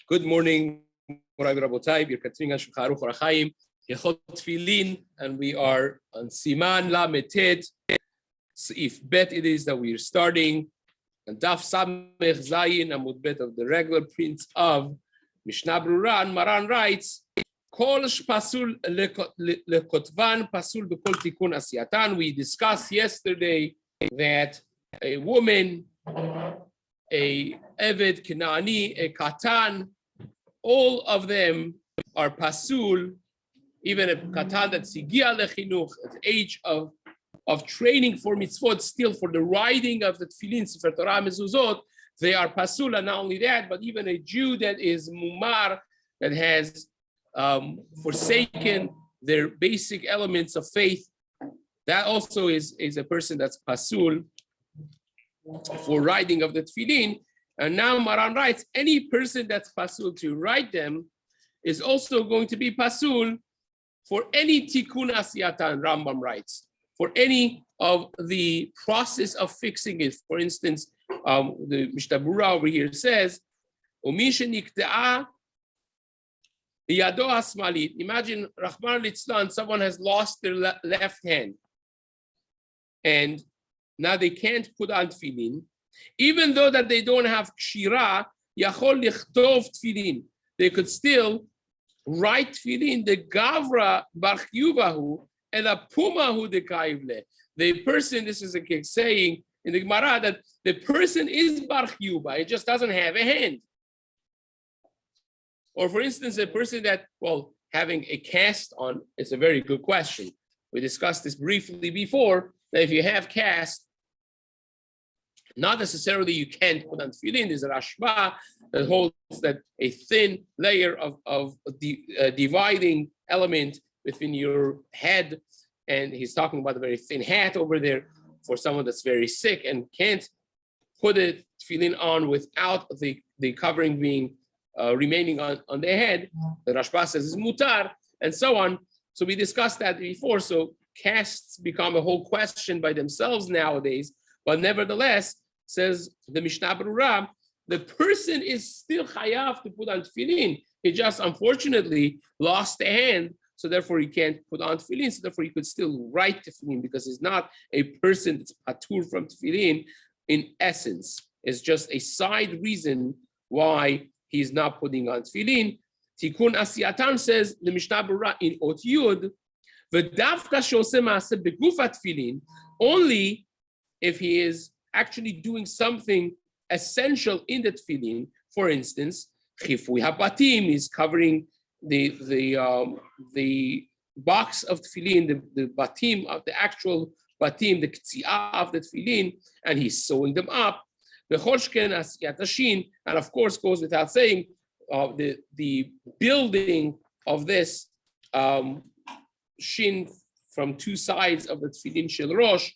Good morning, Morai Rabotai. We're continuing on Shulchan Aruch Orach Chaim, Yechot Tefillin, and we are on Siman Lameted. Seif Bet it is that we are starting, and Daf Samech Zayin Amud Bet of the regular prints of Mishna Berurah, and Maran writes, Kol Pasul Lekotvan Pasul Bekol Tikun Asiyatan. We discussed yesterday that a woman, a Eved Kenani, a Katan, all of them are pasul. Even a Katan that's Higia Lechinuch, at the age of training for mitzvot, still for the writing of the Tefillin, Sefer Torah Mezuzot, they are pasul. And not only that, but even a Jew that is mumar, that has forsaken their basic elements of faith, that also is a person that's pasul for writing of the Tefillin. And now Maran writes, any person that's pasul to write them is also going to be pasul for any tikkun asiyatan, Rambam writes, for any of the process of fixing it. For instance, the Mishna Berurah over here says, imagine, Rahman al-Islam, someone has lost their left hand, and now they can't put on tefillin, even though that they don't have kshira, yachol lichtov tefillin. They could still write tefillin, the gavra bar chiyuvahu, and a pumahu de kaivle. The person, this is a saying in the Gemara, that the person is bar chiyuva, it just doesn't have a hand. Or for instance, a person that, having a cast on is a very good question. We discussed this briefly before, that if you have cast, not necessarily you can't put on tefillin. There's a Rashba that holds that a thin layer of dividing element between your head, and he's talking about a very thin hat over there for someone that's very sick and can't put a tefillin on without the covering being remaining on their head. The Rashba says is mutar, and so on. So we discussed that before. So casts become a whole question by themselves nowadays, but nevertheless, says the Mishna Berurah, the person is still chayav to put on tefillin. He just unfortunately lost a hand, so therefore he can't put on tefillin. So therefore he could still write tefillin, because he's not a person that's patur from tefillin in essence. It's just a side reason why he's not putting on tefillin. Tikkun Asiyatan says the Mishna Berurah in Ot Yud, v'davka she'oseh ma'aseh begufat tefillin, only if he is actually doing something essential in the tefillin. For instance, chifui habatim is covering the box of tefillin, the batim of the actual batim, the ktsi'ah of the tefillin, and he's sewing them up. The choshken asiyat hashin, and of course goes without saying, the building of this shin from two sides of the tefillin shel rosh,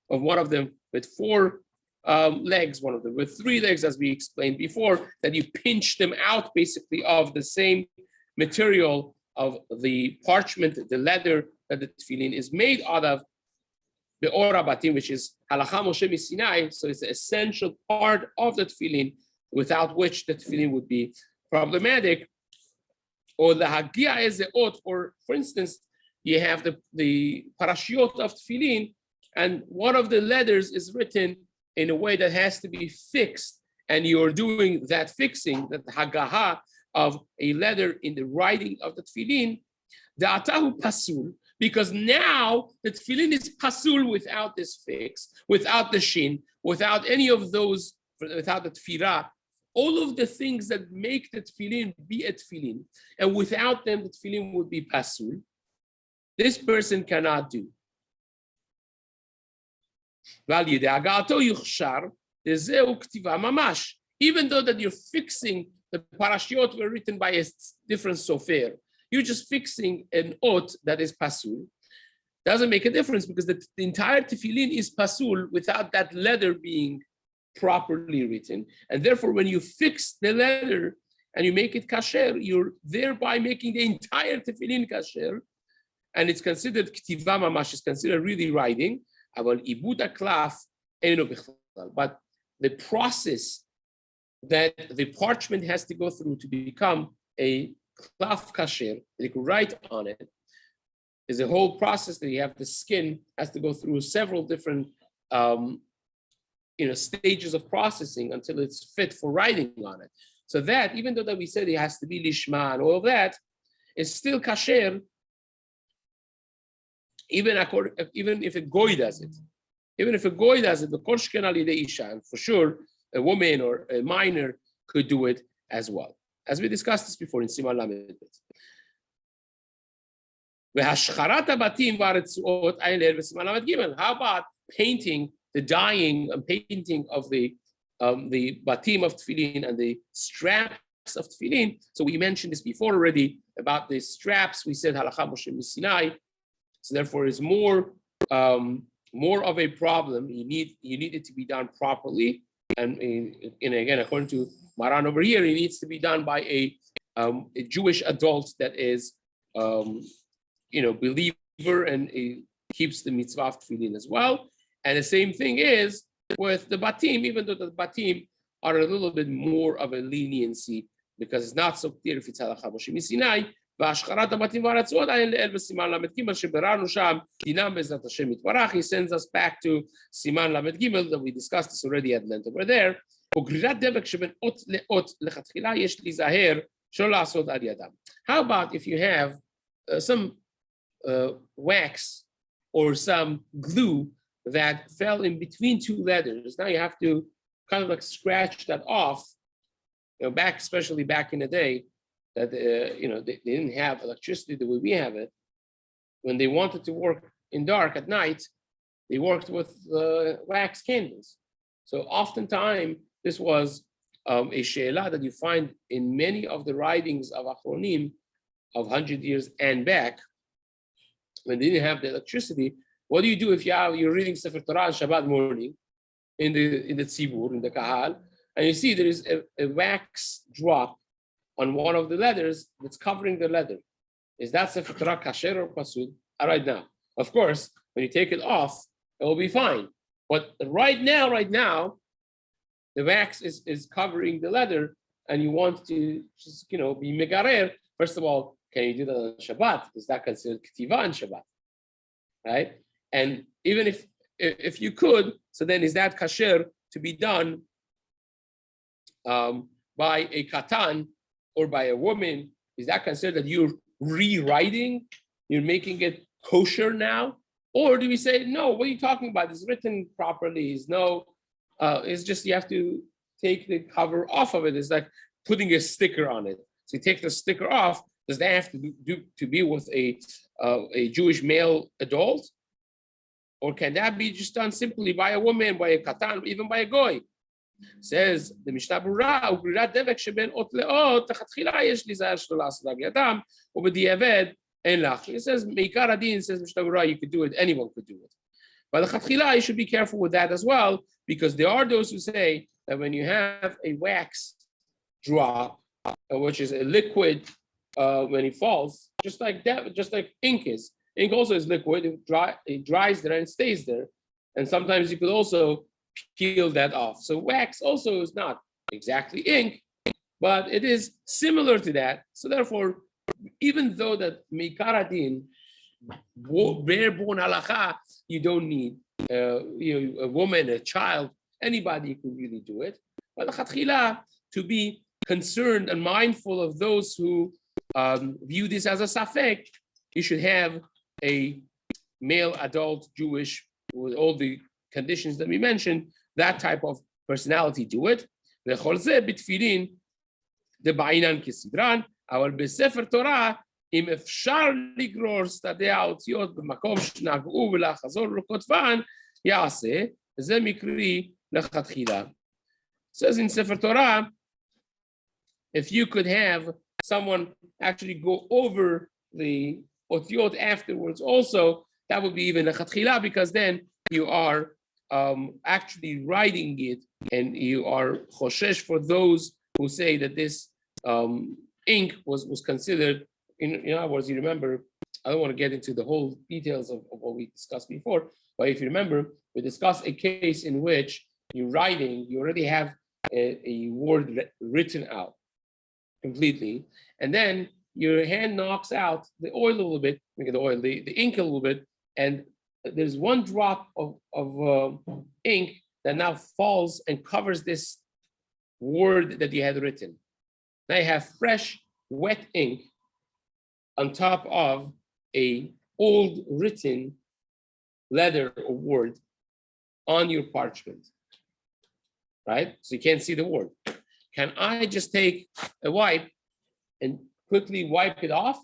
of one of them with four legs, one of them with three legs, as we explained before, that you pinch them out basically of the same material of the parchment, the leather that the tefillin is made out of, the ora batim, which is halacha Moshe Sinai. So it's an essential part of the tefillin, without which the tefillin would be problematic. Or the hagia ezeot, or for instance, you have the parashiot of tefillin, and one of the letters is written in a way that has to be fixed, and you're doing that fixing, that hagaha of a letter in the writing of the tefillin, the atahu pasul, because now the tefillin is pasul without this fix, without the shin, without any of those, without the tefirah, all of the things that make the tefillin be a tefillin, and without them the tefillin would be pasul. This person cannot do. Even though that you're fixing, the parashiot were written by a different sofer, you're just fixing an ot that is pasul. Doesn't make a difference, because the entire tefillin is pasul without that letter being properly written. And therefore, when you fix the letter and you make it kasher, you're thereby making the entire tefillin kasher, and it's considered ktiva mamash, is considered really writing. But the process that the parchment has to go through to become a klaf kasher, they could write on it, is a whole process that you have. The skin has to go through several different stages of processing until it's fit for writing on it. So that, even though that we said it has to be lishma and all of that, it's still kasher, even if a goy does it. Even if a goy does it, the korshken alidei isha, and for sure a woman or a minor could do it as well, as we discussed this before in Siman Lamed. How about painting, the dyeing and painting of the batim of tefillin and the straps of tefillin? So we mentioned this before already about the straps. We said halacha Moshe Sinai. So therefore, is more of a problem. You need it to be done properly, and again, according to Maran over here, it needs to be done by a Jewish adult that is believer and keeps the mitzvah of tefillin as well. And the same thing is with the batim, even though the batim are a little bit more of a leniency because it's not so clear if it's halacha Moshe Sinai. He sends us back to Siman Lamed Gimel that we discussed this already at length over there. How about if you have some wax or some glue that fell in between two letters? Now you have to kind of like scratch that off. Especially back in the day, that they didn't have electricity the way we have it. When they wanted to work in dark at night, they worked with wax candles. So oftentimes this was a she'ela that you find in many of the writings of Achronim of 100 years and back. When they didn't have the electricity, what do you do if you're reading Sefer Torah on Shabbat morning in the tzibur, in the kahal, and you see there is a wax drop on one of the letters that's covering the letter? Is that Sefer Torah kasher or pasud? Right now, of course, when you take it off, it will be fine. But right now, the wax is covering the letter, and you want to just be megarer. First of all, can you do that on Shabbat? Is that considered ketiva on Shabbat? Right? And even if you could, so then is that kasher to be done by a katan or by a woman? Is that considered that you're rewriting? You're making it kosher now? Or do we say, no, what are you talking about? It's written properly. It's just you have to take the cover off of it. It's like putting a sticker on it. So you take the sticker off. Does that have to be with a Jewish male adult? Or can that be just done simply by a woman, by a katan, even by a goy? Says the Mishna Berurah, "Ugrirat devek sheben ot leot tachatchila yesh lizayer shelo la'asod al yadam ubediavad en lach." It says meikar adin, says Mishna Berurah, you could do it. Anyone could do it. But the chatchila, you should be careful with that as well, because there are those who say that when you have a wax drop, which is a liquid, when it falls, just like that, just like ink is. Ink also is liquid. It dries there and stays there, and sometimes you could also peel that off. So wax also is not exactly ink, but it is similar to that. So therefore, even though that meikar adin, bare bone halacha, you don't need a woman, a child, anybody could really do it. But the chatchila, to be concerned and mindful of those who view this as a safek, you should have a male adult Jewish with all the conditions that we mentioned, that type of personality do it. וכל זה בתפילין דבעינן כסדרן, אבל בספר תורה, אם אפשר לגרור שתדי האותיות במקום שנגעו ולחזור לכותבן, יעשה, וזה מקרי לכתחילה. Says in Sefer Torah, if you could have someone actually go over the otiyot afterwards also, that would be even a chatchila, because then you are actually writing it, and you are choshesh for those who say that this ink was considered, in other words, you remember, I don't want to get into the whole details of what we discussed before, but if you remember, we discussed a case in which you're writing, you already have a word written out completely, and then your hand knocks out the oil a little bit, the ink a little bit, and there's one drop of ink that now falls and covers this word that you had written. Now you have fresh, wet ink on top of a old written letter or word on your parchment, right? So you can't see the word. Can I just take a wipe and quickly wipe it off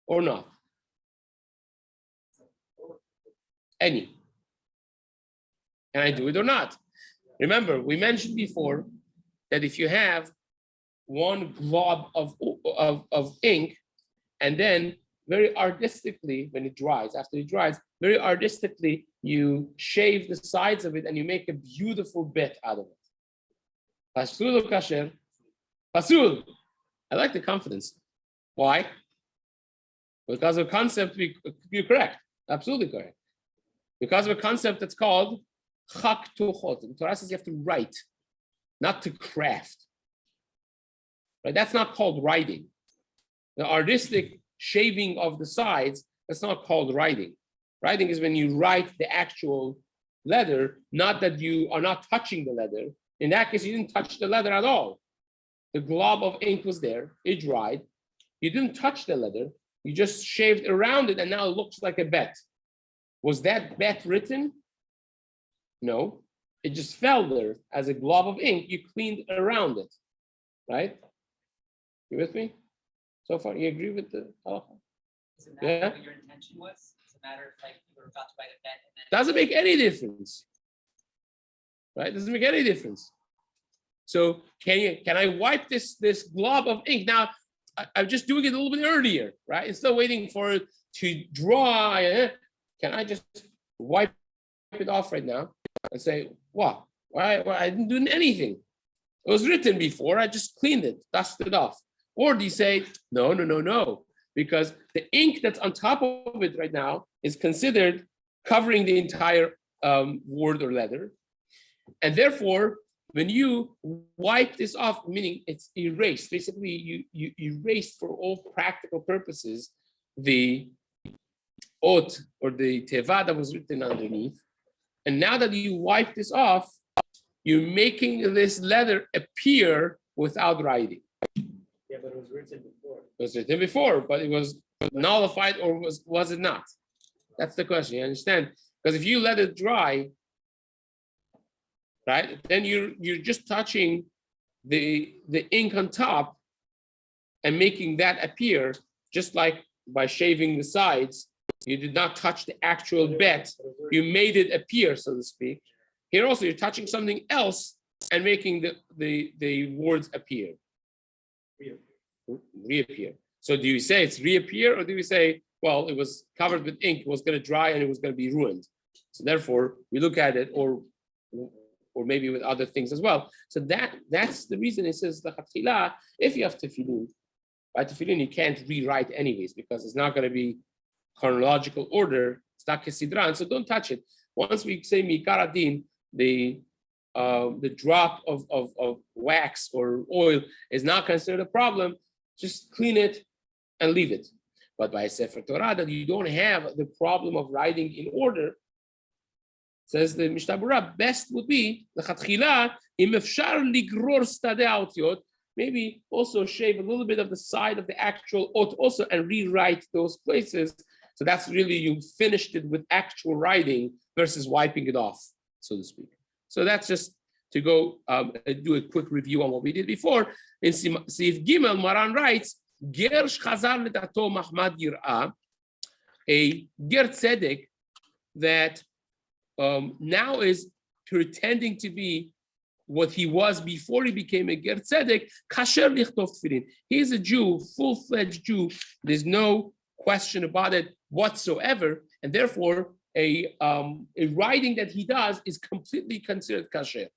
or not? Any. Can I do it or not? Remember, we mentioned before that if you have one glob of ink, and then very artistically, when it dries, after it dries, very artistically, you shave the sides of it and you make a beautiful bit out of it. Pasul or kasher? Pasul. I like the confidence. Why? Because of a concept, you're correct. Absolutely correct. Because of a concept that's called chak tuchot. The Torah says you have to write, not to craft. Right? That's not called writing. The artistic shaving of the sides, that's not called writing. Writing is when you write the actual letter, not that you are not touching the letter. In that case, you didn't touch the letter at all. The glob of ink was there, it dried. You didn't touch the letter, you just shaved around it, and now it looks like a bet. Was that bet written? No, it just fell there as a glob of ink. You cleaned around it, right? You with me? So far, you agree with the halacha? Doesn't matter what your intention was. Doesn't matter if you were about to write a bet. Doesn't make any difference, right? Doesn't make any difference. So can I wipe this glob of ink? Now, I'm just doing it a little bit earlier, right? Instead of waiting for it to dry, can I just wipe it off right now and say, what? Why I didn't do anything. It was written before, I just cleaned it, dusted it off. Or do you say, no, because the ink that's on top of it right now is considered covering the entire word or letter. And therefore, when you wipe this off, meaning it's erased, basically you erased for all practical purposes the ot or the teva that was written underneath. And now that you wipe this off, you're making this letter appear without writing. Yeah, but it was written before. It was written before, but it was nullified, or was it not? That's the question, you understand? Because if you let it dry, right, then you're just touching the ink on top and making that appear, just like by shaving the sides. You did not touch the actual bet. You made it appear, so to speak. Here also, you're touching something else and making the words appear. Reappear. So do you say it's reappear, or do we say, well, it was covered with ink, it was going to dry and it was going to be ruined? So therefore, we look at it, or maybe with other things as well. So that's the reason it says the chatchila. If you have tefillin, by tefillin you can't rewrite anyways, because it's not going to be chronological order. It's not kesidran, so don't touch it. Once we say mikar adin, the drop of wax or oil is not considered a problem. Just clean it and leave it. But by Sefer Torah, that you don't have the problem of writing in order, says the Mishna Berurah, best would be lechatchila im efshar ligror stadei aotiot. Maybe also shave a little bit of the side of the actual ot also and rewrite those places. So that's really, you finished it with actual writing versus wiping it off, so to speak. So that's just to go do a quick review on what we did before. In Seif Gimel, Maran writes, Ger shchazar ledato mahmad yirah, a ger tzedek that now is pretending to be what he was before he became a ger tzedek, kasher lichtov tefillin. He's a Jew, full-fledged Jew. There's no question about it whatsoever, and therefore a writing that he does is completely considered kasher.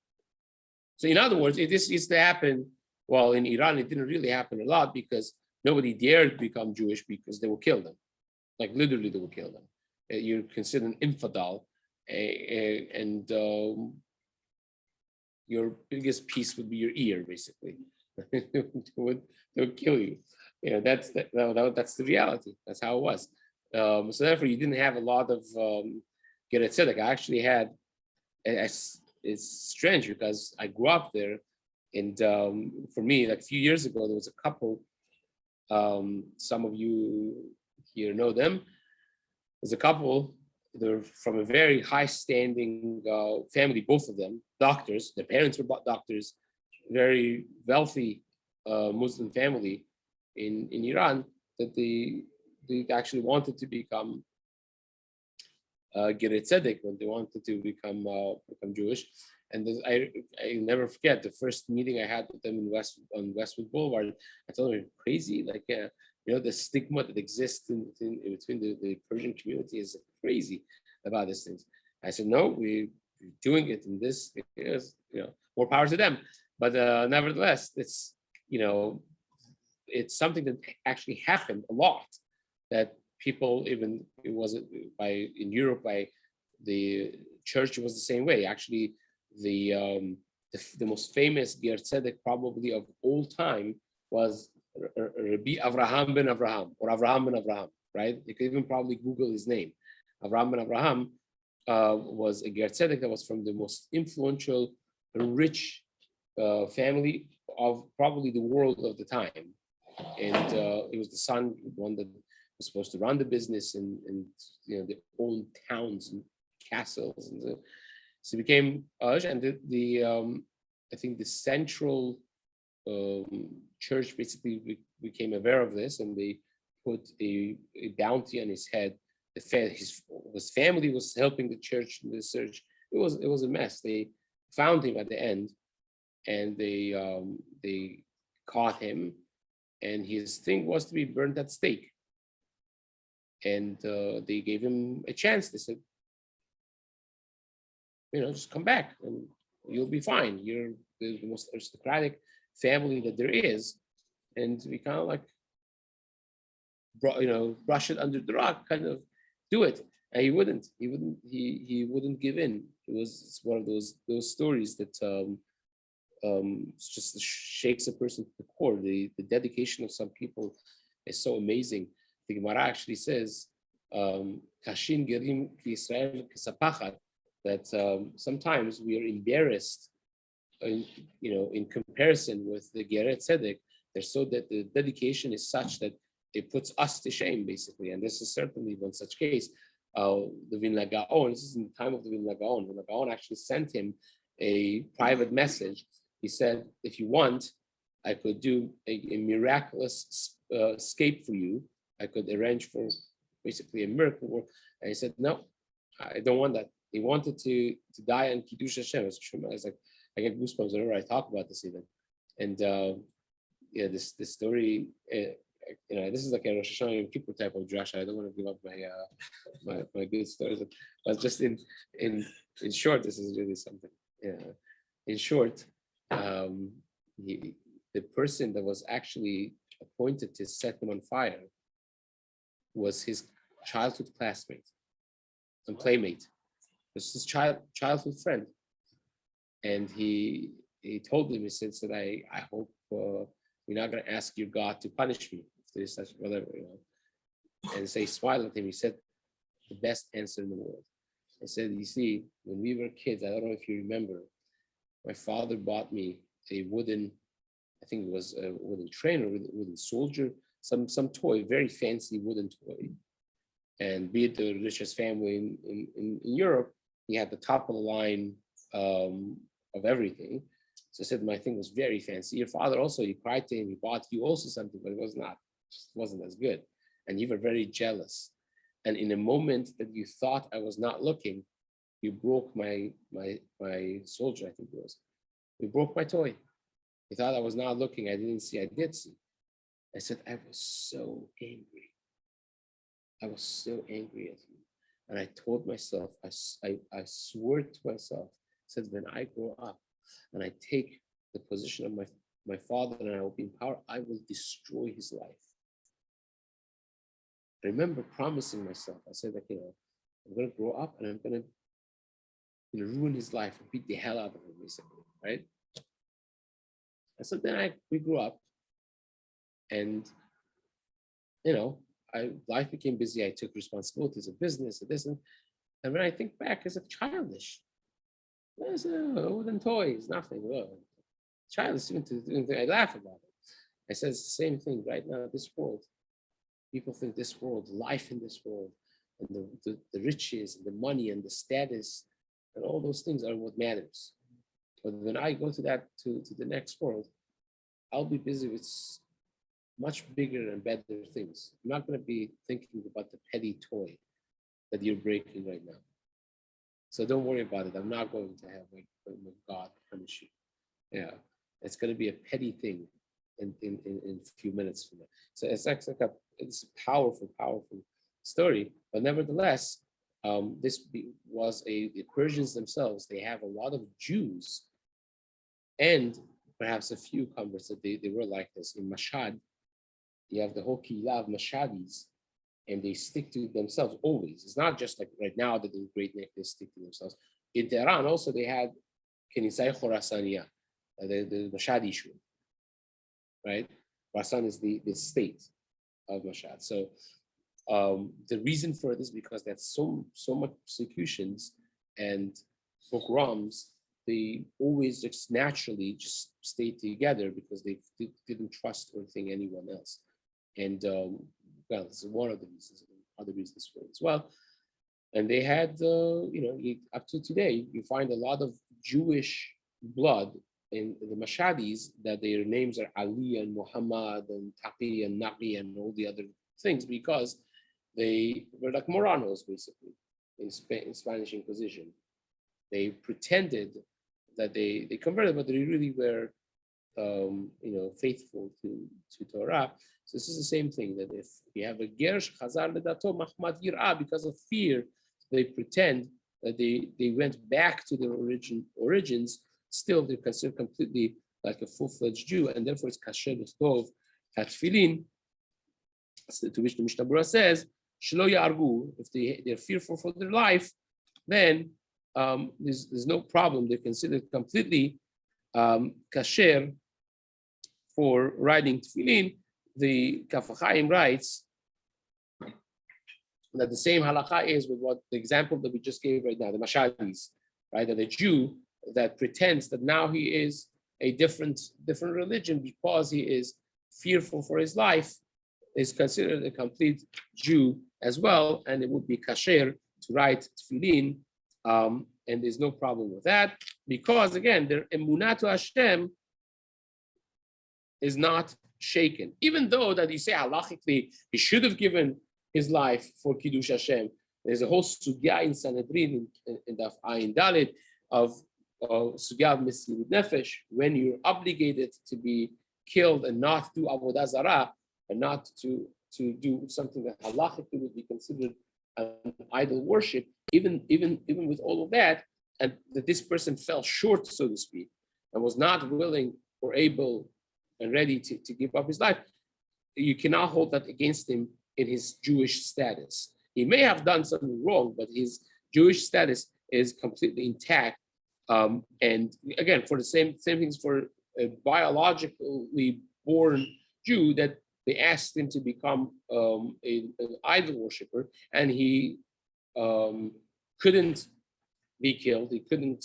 So in other words, if this used to happen, well, in Iran, it didn't really happen a lot because nobody dared become Jewish because they will kill them. Like literally they will kill them. You're considered an infidel. And your biggest piece would be your ear, basically. it would kill you. That's the reality. That's how it was. So therefore, you didn't have a lot of Geret Tzedek. I actually had. It's strange because I grew up there, and for me, like a few years ago, there was a couple. Some of you here know them. There's a couple. They're from a very high-standing family. Both of them, doctors. Their parents were doctors. Very wealthy Muslim family in Iran. That they actually wanted to become Geret Tzedek when they wanted to become Jewish. And I never forget the first meeting I had with them on Westwood Boulevard. I told them, crazy, like the stigma that exists in between the Persian community is crazy about these things. I said, no, we're doing it, and this is more power to them. But nevertheless, it's it's something that actually happened a lot. That people, even it wasn't in Europe, by the church was the same way. Actually, the most famous Ger Tzedek probably of all time was Rabbi Avraham ben Avraham, or Avraham ben Avraham, right? You could even probably Google his name. Avraham ben Avraham was a Ger Tzedek that was from the most influential, rich family of probably the world of the time. And he was the son, one that was supposed to run the business and the old towns and castles, and so he became and I think the central church basically became aware of this, and they put a bounty on his head. His family was helping the church in the search. It was a mess. They found him at the end, and they caught him, and his thing was to be burnt at stake. And they gave him a chance. They said, just come back and you'll be fine. You're the most aristocratic family that there is. And we kind of like, brush it under the rug, kind of do it. And he wouldn't give in. It's one of those stories that just shakes a person to the core. The dedication of some people is so amazing. The Gemara actually says, "Kashin gerim Israel kesapachat," that sometimes we are embarrassed, in comparison with the Geret Tzedek. They're so that the dedication is such that it puts us to shame, basically. And this is certainly one such case. The Vilna Gaon. This is in the time of the Vilna Gaon. Vilna Gaon actually sent him a private message. He said, "If you want, I could do a miraculous escape for you. I could arrange for basically a miracle." And he said, "No, I don't want that." He wanted to die on Kiddush Hashem. It's like I get goosebumps whenever I talk about this even. And this story, this is like a Rosh Hashanah Yom Kippur type of drash. I don't want to give up my good stories, but just in short, this is really something. In short, the person that was actually appointed to set him on fire was his childhood classmate and playmate. It was his childhood friend. And he told him, he said, I hope you're not going to ask your God to punish me if there's such whatever, And so he smiled at him. He said, the best answer in the world. I said, you see, when we were kids, I don't know if you remember, my father bought me a wooden, I think it was a wooden train or a wooden soldier, some toy, very fancy wooden toy. And be it the richest family in Europe, he had the top of the line of everything. So I said, my thing was very fancy. Your father also, you cried to him, he bought you also something, but it was not, just wasn't as good. And you were very jealous. And in a moment that you thought I was not looking, you broke my soldier, I think it was. You broke my toy. You thought I was not looking, I didn't see, I did see. I said, I was so angry. I was so angry at him. And I told myself, I swore to myself, I said, when I grow up and I take the position of my father and I will be in power, I will destroy his life. I remember promising myself, I said, I'm going to grow up and I'm going to ruin his life and beat the hell out of him, basically. right? And so then we grew up, and life became busy. I took responsibilities of business and this, and when I think back, it's childish. There's wooden toys, nothing. Childish, I laugh about it. I said it's the same thing right now. This world, people think this world, life in this world, and the riches and the money and the status and all those things are what matters. But when I go to the next world, I'll be busy with much bigger and better things. I'm not going to be thinking about the petty toy that you're breaking right now. So don't worry about it. I'm not going to have God punish you. Yeah, it's going to be a petty thing in a few minutes from now. So it's it's a powerful story. But nevertheless, the Persians themselves. They have a lot of Jews, and perhaps a few converts that they were like this. In Mashhad, you have the whole kihlah of Mashhadis, and they stick to themselves always. It's not just like right now that they're great neck, they stick to themselves. In Tehran also they had Kenisai Khorasaniya, the Mashhadi Shul, right? Khorasan is the state of Mashhad. So the reason for it is because that's so much persecutions and pogroms. They always just naturally just stayed together because they didn't trust or think anyone else. And this is one of the reasons, other reasons for it as well. And they had, up to today, you find a lot of Jewish blood in the Mashhadis, that their names are Ali and Muhammad and Taqi and Naqi and all the other things, because they were like Moranos, basically, in Spanish Inquisition. They pretended that they converted, but they really were, faithful to Torah. So this is the same thing, that if you have a Gersh Chazar Ledato Mahmad Yirah, because of fear, they pretend that they went back to their origins. Still, they're considered completely like a full-fledged Jew, and therefore it's kasher l'chtov hatfilin, to which the Mishna Berurah says, Shelo yargu, if they're fearful for their life, then there's no problem. They're considered completely kasher for writing tefillin. The Kaf HaChaim writes that the same halakha is with what the example that we just gave right now, the Mashhadis, right? That a Jew that pretends that now he is a different religion because he is fearful for his life is considered a complete Jew as well, and it would be kasher to write tefillin, and there's no problem with that, because again, their emunah to Hashem is not shaken. Even though that you say halachically he should have given his life for Kiddush Hashem. There's a whole sugya in Sanhedrin in Daf Ayin Dalet of sugya of Mesirut Nefesh, when you're obligated to be killed and not do avodah zarah, and not to do something that halachically would be considered an idol worship. Even with all of that, and that this person fell short, so to speak, and was not willing or able and ready to give up his life, you cannot hold that against him in his Jewish status. He may have done something wrong, but his Jewish status is completely intact. And again, for the same things for a biologically born Jew, that they asked him to become an idol worshiper, and he couldn't be killed. He couldn't,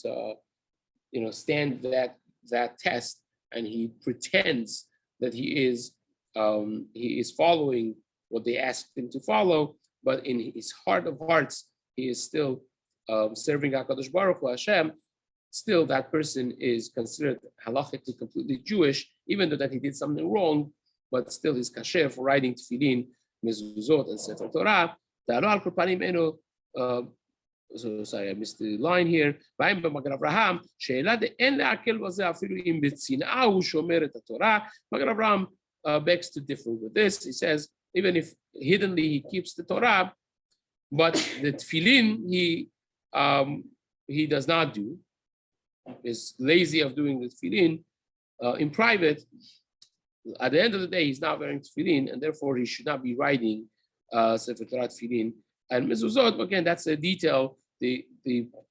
stand that test, and he pretends that he is following what they asked him to follow, but in his heart of hearts, he is still serving HaKadosh Baruch Hu, Hashem. Still, that person is considered halachically completely Jewish, even though that he did something wrong, but still he's kasher for writing tefillin, mezuzot, and sefer Torah. Sorry, I missed the line here. Magen Avraham begs to differ with this. He says, even if hiddenly he keeps the Torah, but the tefillin he does not do, is lazy of doing the tefillin in private. At the end of the day, he's not wearing tefillin, and therefore he should not be writing sefer Torah tefillin. And mezuzot, again, that's a detail. The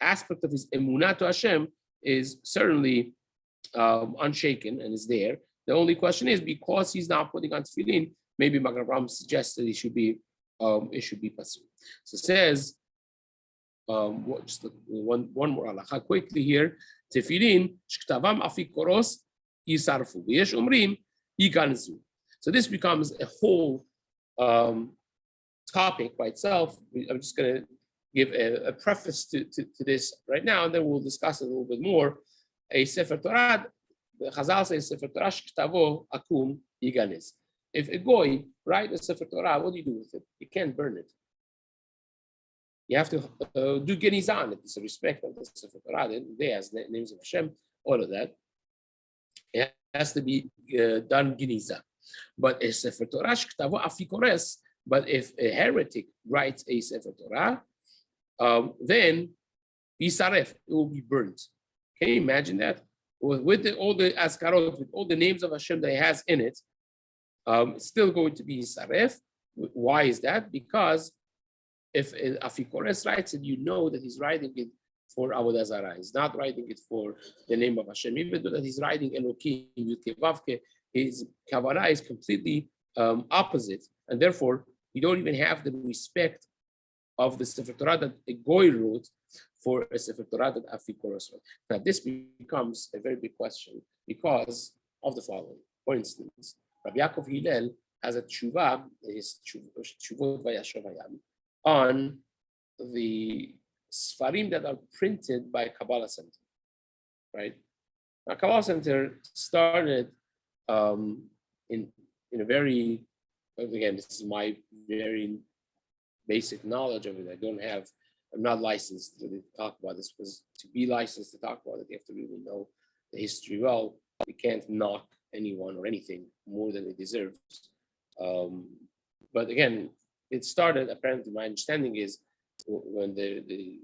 aspect of his emunah to Hashem is certainly unshaken and is there. The only question is because he's not putting on tefillin, maybe Magen Avraham suggests that it should be pasul. So it says just one more halacha quickly here. Tefillin shktavam afikoros yisarfu v'yesh umrim yiganzu. So this becomes a whole topic by itself. I'm just going to give a preface to this right now, and then we'll discuss it a little bit more. A Sefer Torah, the Chazal says Sefer Torah shktavo akum yiganes. If a goy write a Sefer Torah, what do you do with it? You can't burn it. You have to do genizah on it. It's a respect of the Sefer Torah. They has names of Hashem, all of that. It has to be done genizah. But a Sefer Torah shktavo afikores. But if a heretic writes a Sefer Torah, then Yisaref, it will be burnt. Can you imagine that? With all the Askarot, with all the names of Hashem that he has in it, it's still going to be Yisaref. Why is that? Because if Afikores writes it, you know that he's writing it for Avodah Zarah. He's not writing it for the name of Hashem. Even though that he's writing Elokim, Yudke Vavke, his Kavanah is completely opposite. And therefore, you don't even have the respect of the Sefer Torah that a Goy wrote for a Sefer Torah that Afikoros wrote. Now, this becomes a very big question because of the following. For instance, Rabbi Yaakov Hillel has a tshuva, his Tshuvot Vayashavayam, on the Sfarim that are printed by Kabbalah Center, right? Now, Kabbalah Center started in a very, again, this is my very basic knowledge of it. I'm not licensed to talk about this because to be licensed to talk about it, you have to really know the history well. You can't knock anyone or anything more than it deserves. But again, it started, apparently my understanding is when the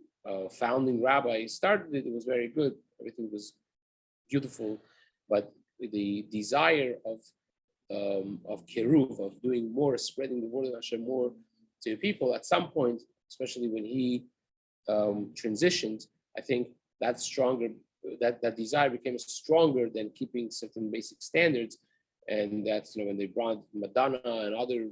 founding rabbi started it, it was very good. Everything was beautiful, but the desire of Keruv, of doing more, spreading the word of Hashem more to people, at some point, especially when he transitioned, I think that that desire became stronger than keeping certain basic standards. And that's, when they brought Madonna and other,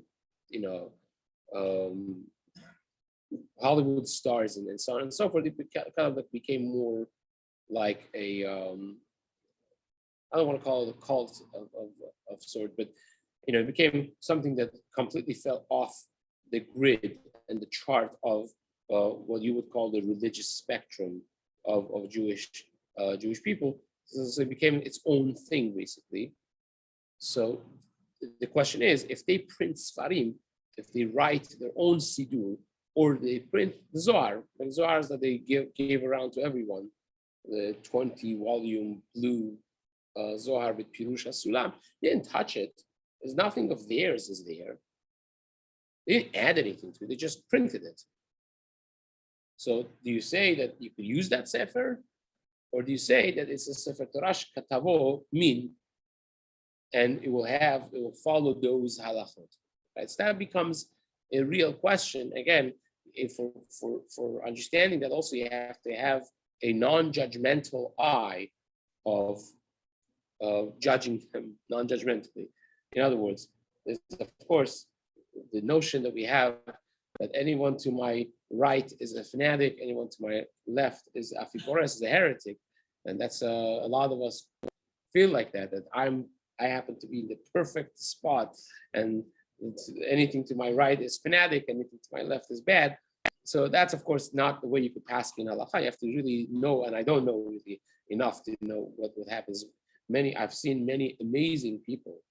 Hollywood stars and so on and so forth, it kind of became more like a, I don't want to call it a cult of sort, but it became something that completely fell off the grid and the chart of what you would call the religious spectrum of Jewish people. So it became its own thing, basically. So the question is, if they print Sfarim, if they write their own Sidur, or they print the Zohar, the Zohars that they gave around to everyone, the 20-volume blue Zohar with Pirush HaSulam, they didn't touch it. There's nothing of theirs is there. They didn't add anything to it. They just printed it. So do you say that you could use that Sefer? Or do you say that it's a Sefer Torah Katavo Min, and it will follow those halachot? Right? So that becomes a real question. Again, for understanding that, also you have to have a non-judgmental eye of judging them non-judgmentally. In other words, there's, of course, the notion that we have that anyone to my right is a fanatic, anyone to my left is Afikoros, is a heretic, and that's a lot of us feel like that I happen to be in the perfect spot, and anything to my right is fanatic, anything to my left is bad. So that's, of course, not the way you could pass in halacha. You have to really know, and I don't know really enough to know what happens. I've seen many amazing people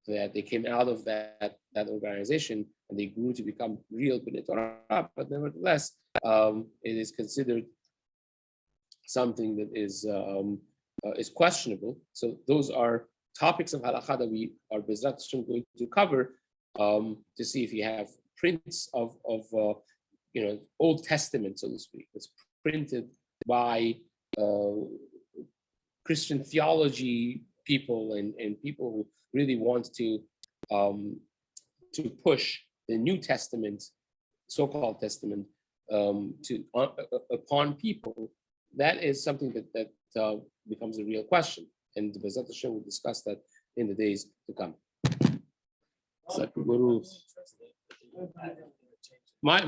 that they came out of that organization and they grew to become real B'nai Torah, but nevertheless, it is considered something that is questionable. So those are topics of halacha that we are Bezrat Hashem going to cover to see if you have prints of Old Testament, so to speak. It's printed by Christian theology people and people who really want to push the New Testament, so-called Testament, upon people. that is something that becomes a real question. And B'ezrat Hashem will discuss that in the days to come. My